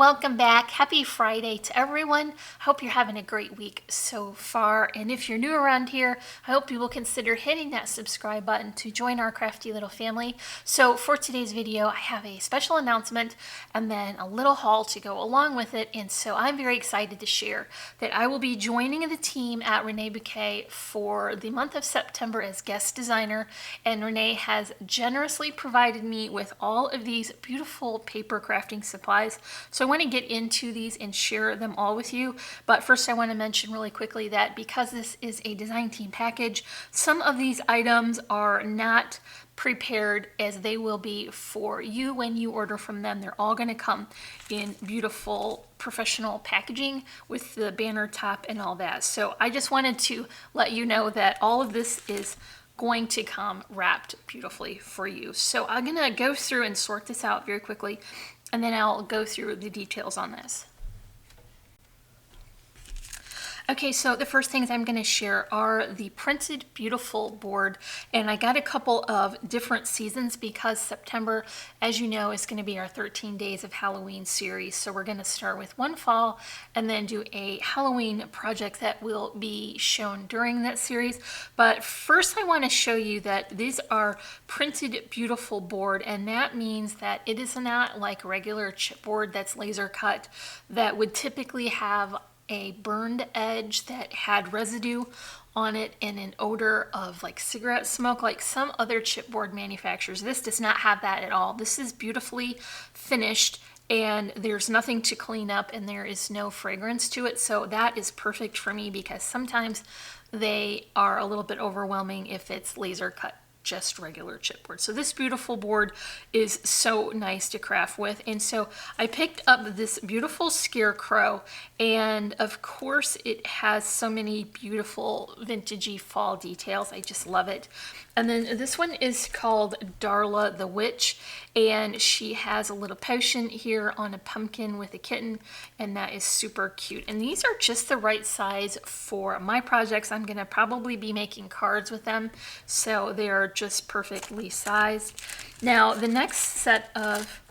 welcome back. Happy Friday to everyone. I hope you're having a great week so far. And if you're new around here, I hope you will consider hitting that subscribe button to join our crafty little family. So for today's video, I have a special announcement and then a little haul to go along with it. And so I'm very excited to share that I will be joining the team at Renea Bouquet for the month of September as guest designer. And Renea has generously provided me with all of these beautiful paper crafting supplies. So I want to get into these and share them all with you. But first I want to mention really quickly that because this is a design team package, some of these items are not prepared as they will be for you when you order from them. They're all going to come in beautiful professional packaging with the banner top and all that. So I just wanted to let you know that all of this is going to come wrapped beautifully for you. So I'm going to go through and sort this out very quickly, and then I'll go through the details on this. Okay, so the first things I'm going to share are the printed beautiful board, and I got a couple of different seasons because September, as you know, is going to be our 13 Days of Halloween series. So we're going to start with one fall and then do a Halloween project that will be shown during that series. But first I want to show you that these are printed beautiful board, and that means that it is not like regular chipboard that's laser cut that would typically have a burned edge that had residue on it and an odor of like cigarette smoke like some other chipboard manufacturers. This does not have that at all. This is beautifully finished and there's nothing to clean up and there is no fragrance to it. So that is perfect for me because sometimes they are a little bit overwhelming if it's laser cut just regular chipboard. So this beautiful board is so nice to craft with. And so I picked up this beautiful scarecrow, and of course it has so many beautiful vintagey fall details. I just love it. And then this one is called Darla the Witch, and she has a little potion here on a pumpkin with a kitten, and that is super cute. And these are just the right size for my projects. I'm going to probably be making cards with them, so they are just perfectly sized. Now the next set of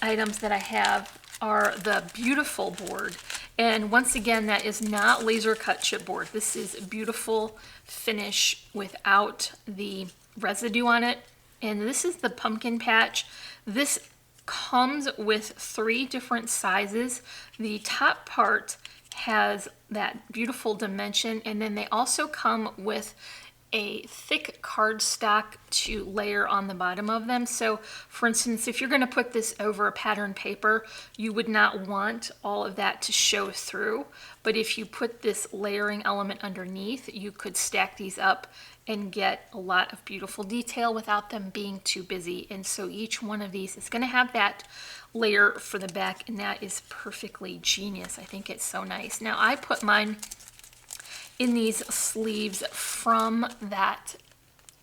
items that I have are the beautiful board, and once again that is not laser cut chipboard. This is beautiful finish without the residue on it, and this is the pumpkin patch. This comes with 3 different sizes. The top part has that beautiful dimension, and then they also come with a thick cardstock to layer on the bottom of them. So for instance, if you're going to put this over a pattern paper, you would not want all of that to show through. But if you put this layering element underneath, you could stack these up and get a lot of beautiful detail without them being too busy. And so each one of these is going to have that layer for the back, and that is perfectly genius. I think it's so nice. Now I put mine in these sleeves from that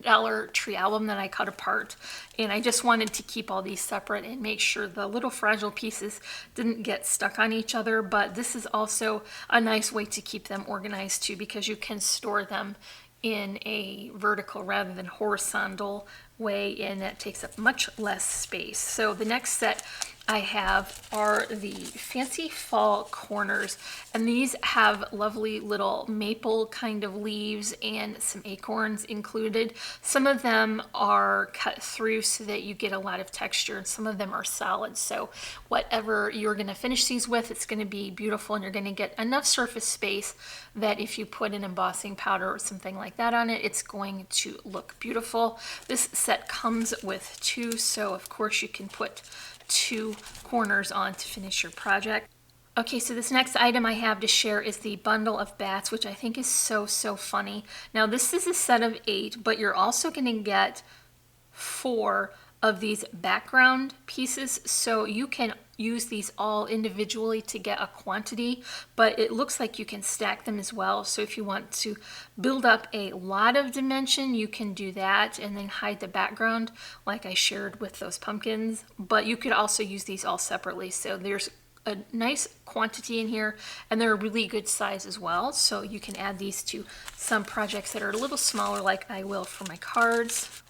Dollar Tree album that I cut apart, and I just wanted to keep all these separate and make sure the little fragile pieces didn't get stuck on each other. But this is also a nice way to keep them organized too, because you can store them in a vertical rather than horizontal way, and that takes up much less space. So the next set I have are the fancy fall corners, and these have lovely little maple kind of leaves and some acorns included. Some of them are cut through so that you get a lot of texture, and some of them are solid. So whatever you're going to finish these with, it's going to be beautiful, and you're going to get enough surface space that if you put an embossing powder or something like that on it, it's going to look beautiful. This set comes with 2, so of course you can put 2 corners on to finish your project. Okay, so this next item I have to share is the bundle of bats, which I think is so funny. Now this is a set of 8, but you're also going to get 4 of these background pieces, so you can use these all individually to get a quantity, but it looks like you can stack them as well. So if you want to build up a lot of dimension, you can do that and then hide the background like I shared with those pumpkins. But you could also use these all separately. So there's a nice quantity in here, and they're a really good size as well. So you can add these to some projects that are a little smaller, like I will for my cards.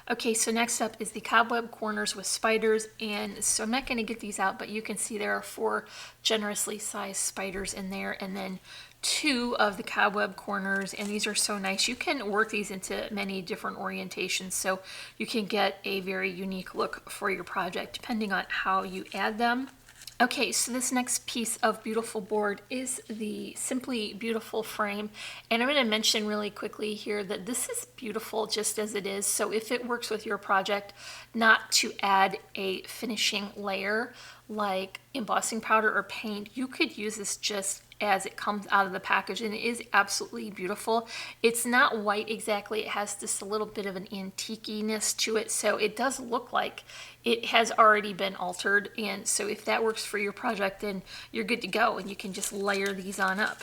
Okay, so next up is the cobweb corners with spiders, and so I'm not going to get these out, but you can see there are 4 generously sized spiders in there, and then 2 of the cobweb corners, and these are so nice. You can work these into many different orientations, so you can get a very unique look for your project depending on how you add them. Okay, so this next piece of beautiful board is the Simply Beautiful frame, and I'm going to mention really quickly here that this is beautiful just as it is, so if it works with your project not to add a finishing layer like embossing powder or paint, you could use this just as it comes out of the package, and it is absolutely beautiful. It's not white exactly, it has just a little bit of an antique-ness to it, so it does look like it has already been altered, and so if that works for your project, then you're good to go, and you can just layer these on up.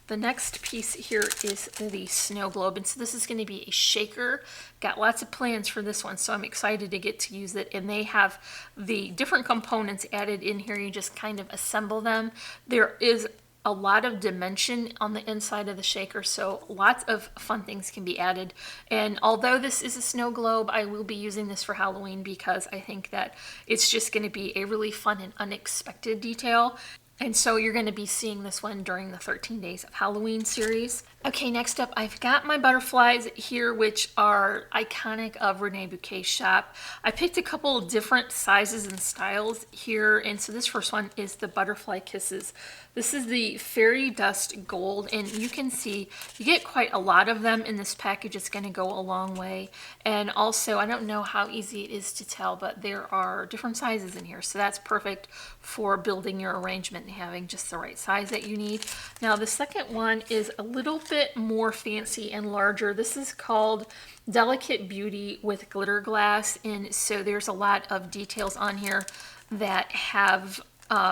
The next piece here is the snow globe, and so this is going to be a shaker. Got lots of plans for this one, so I'm excited to get to use it, and they have the different components added in here. You just kind of assemble them. There is a lot of dimension on the inside of the shaker, so lots of fun things can be added. And although this is a snow globe, I will be using this for Halloween because I think that it's just going to be a really fun and unexpected detail. And so you're going to be seeing this one during the 13 Days of Halloween series. Okay, next up, I've got my butterflies here, which are iconic of Renea Bouquet's shop. I picked a couple different sizes and styles here, and so this first one is the Butterfly Kisses. This is the Fairy Dust Gold, and you can see you get quite a lot of them in this package. It's going to go a long way. And also, I don't know how easy it is to tell, but there are different sizes in here, so that's perfect for building your arrangement and having just the right size that you need. Now, the second one is a little bit more fancy and larger. This is called Delicate Beauty with Glitter Glass, and so there's a lot of details on here that have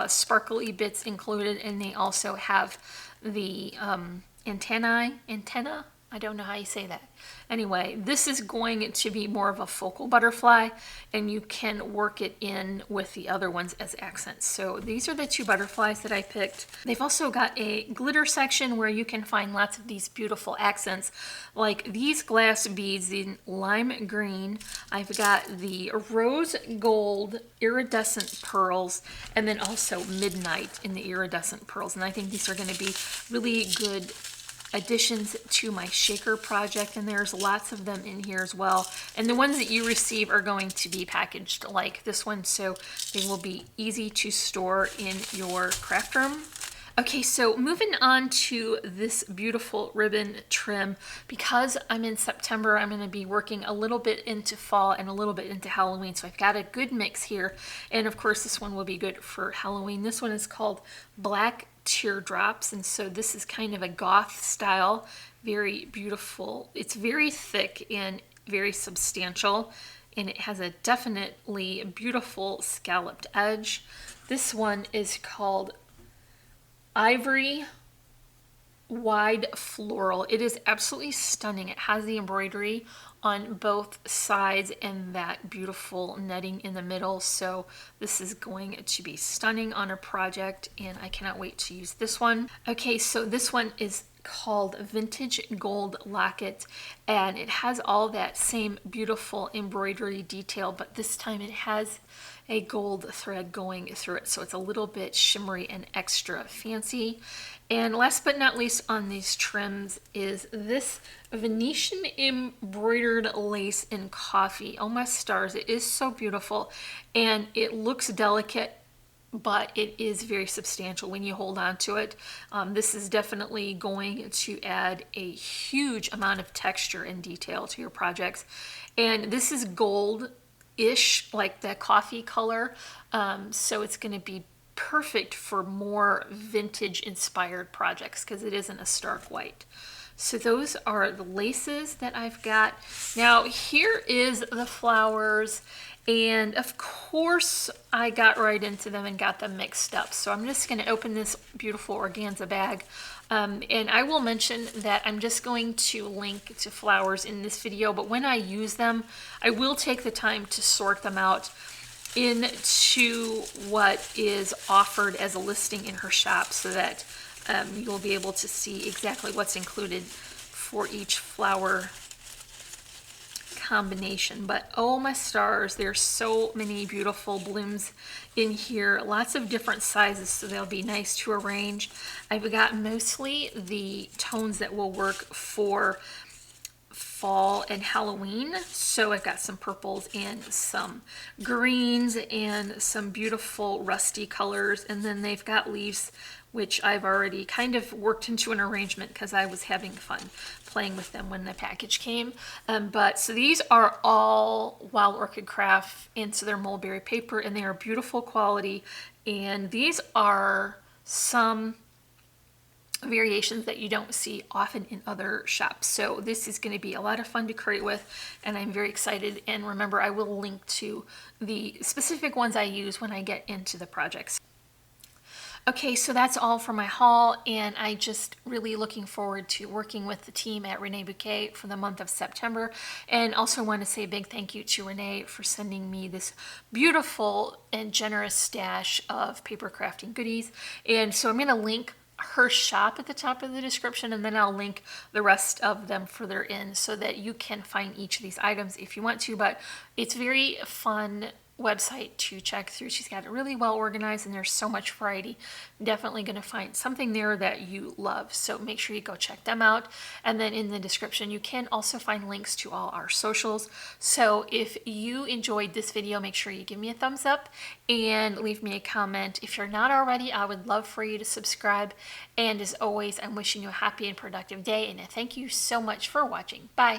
sparkly bits included, and they also have the antenna, I don't know how you say that. Anyway, this is going to be more of a focal butterfly, and you can work it in with the other ones as accents. So these are the 2 butterflies that I picked. They've also got a glitter section where you can find lots of these beautiful accents, like these glass beads in lime green. I've got the rose gold iridescent pearls, and then also midnight in the iridescent pearls. And I think these are going to be really good additions to my shaker project, and there's lots of them in here as well. And the ones that you receive are going to be packaged like this one, so they will be easy to store in your craft room. Okay, so moving on to this beautiful ribbon trim. Because I'm in September, I'm going to be working a little bit into fall and a little bit into Halloween, so I've got a good mix here. And of course, this one will be good for Halloween. This one is called Black Teardrops, and so this is kind of a goth style, very beautiful. It's very thick and very substantial, and it has a definitely beautiful scalloped edge. This one is called Ivory Wide Floral. It is absolutely stunning. It has the embroidery on both sides and that beautiful netting in the middle, so this is going to be stunning on a project, and I cannot wait to use this one. Okay, so this one is called Vintage Gold Locket, and it has all that same beautiful embroidery detail, but this time it has a gold thread going through it, so it's a little bit shimmery and extra fancy. And last but not least on these trims is this Venetian embroidered lace in coffee. Oh my stars, it is so beautiful, and it looks delicate, but it is very substantial when you hold on to it. This is definitely going to add a huge amount of texture and detail to your projects. And this is gold-ish, like the coffee color, so it's going to be perfect for more vintage inspired projects because it isn't a stark white. So those are the laces that I've got. Now here is the flowers, and of course I got right into them and got them mixed up. So I'm just going to open this beautiful organza bag, and I will mention that I'm just going to link to flowers in this video, but when I use them I will take the time to sort them out into what is offered as a listing in her shop, so that you'll be able to see exactly what's included for each flower combination, but oh my stars, there's so many beautiful blooms in here, lots of different sizes, so they'll be nice to arrange. I've got mostly the tones that will work for fall and Halloween. So I've got some purples and some greens and some beautiful rusty colors. And then they've got leaves, which I've already kind of worked into an arrangement because I was having fun playing with them when the package came. But so these are all Wild Orchid Craft, and so they're mulberry paper, and they are beautiful quality. And these are some variations that you don't see often in other shops. So this is going to be a lot of fun to create with, and I'm very excited. And remember, I will link to the specific ones I use when I get into the projects. Okay, so that's all for my haul, and I just really looking forward to working with the team at Renea Bouquet for the month of September. And also want to say a big thank you to Renee for sending me this beautiful and generous stash of paper crafting goodies. And so I'm going to link her shop at the top of the description, and then I'll link the rest of them further in so that you can find each of these items if you want to. But it's very fun website to check through. She's got it really well organized, and there's so much variety. Definitely going to find something there that you love, so make sure you go check them out. And then in the description you can also find links to all our socials. So if you enjoyed this video, make sure you give me a thumbs up and leave me a comment. If you're not already, I would love for you to subscribe. And as always, I'm wishing you a happy and productive day, and I thank you so much for watching. Bye.